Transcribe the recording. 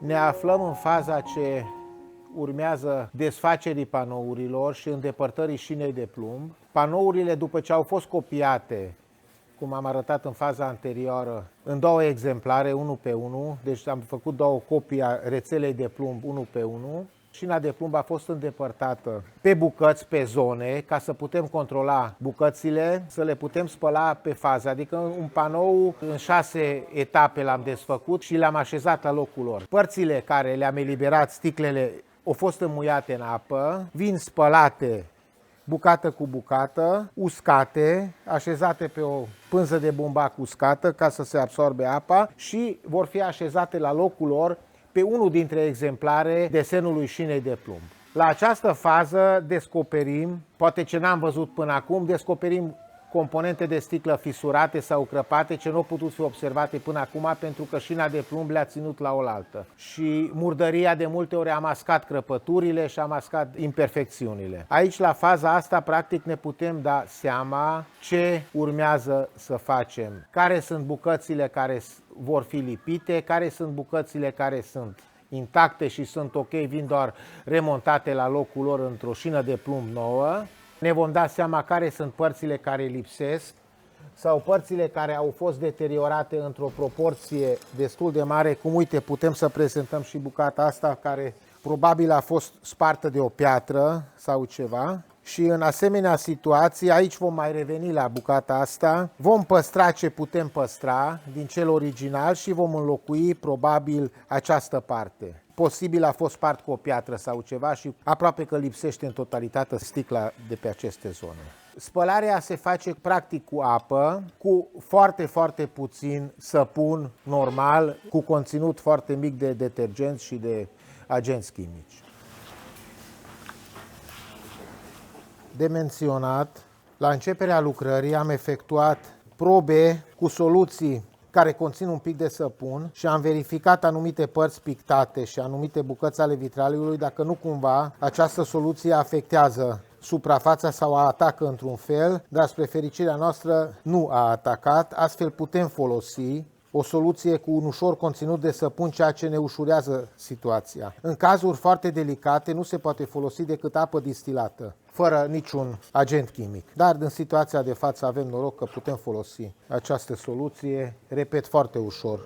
Ne aflăm în faza ce urmează desfacerii panourilor și îndepărtării șinei de plumb. Panourile, după ce au fost copiate, cum am arătat în faza anterioară, în două exemplare, 1 pe 1, deci am făcut două copii a rețelei de plumb 1 pe 1. Șina de plumb a fost îndepărtată pe bucăți, pe zone, ca să putem controla bucățile, să le putem spăla pe fază. Adică un panou în 6 etape l-am desfăcut și le-am așezat la locul lor. Părțile care le-am eliberat, sticlele, au fost înmuiate în apă, vin spălate bucată cu bucată, uscate, așezate pe o pânză de bumbac uscată ca să se absorbe apa și vor fi așezate la locul lor pe unul dintre exemplare desenului șinei de plumb. La această fază descoperim, poate ce n-am văzut până acum, descoperim componente de sticlă fisurate sau crăpate ce nu au putut fi observate până acum pentru că șina de plumb le-a ținut la oaltă. Și murdăria de multe ori a mascat crăpăturile și a mascat imperfecțiunile. Aici, la faza asta, practic ne putem da seama ce urmează să facem. Care sunt bucățile care vor fi lipite, care sunt bucățile care sunt intacte și sunt ok, vin doar remontate la locul lor într-o șină de plumb nouă. Ne vom da seama care sunt părțile care lipsesc sau părțile care au fost deteriorate într-o proporție destul de mare. Cum uite, putem să prezentăm și bucata asta care probabil a fost spartă de o piatră sau ceva. Și în asemenea situații, aici vom mai reveni la bucata asta, vom păstra ce putem păstra din cel original și vom înlocui probabil această parte. Posibil a fost spart cu o piatră sau ceva și aproape că lipsește în totalitate sticla de pe aceste zone. Spălarea se face practic cu apă, cu foarte, foarte puțin săpun normal, cu conținut foarte mic de detergenți și de agenți chimici. De menționat, la începerea lucrării am efectuat probe cu soluții care conțin un pic de săpun și am verificat anumite părți pictate și anumite bucăți ale vitraliului dacă nu cumva această soluție afectează suprafața sau atacă într-un fel, dar spre fericirea noastră nu a atacat, astfel putem folosi o soluție cu un ușor conținut de săpun, ceea ce ne ușurează situația. În cazuri foarte delicate nu se poate folosi decât apă distilată, fără niciun agent chimic. Dar în situația de față avem noroc că putem folosi această soluție, repet, foarte ușor.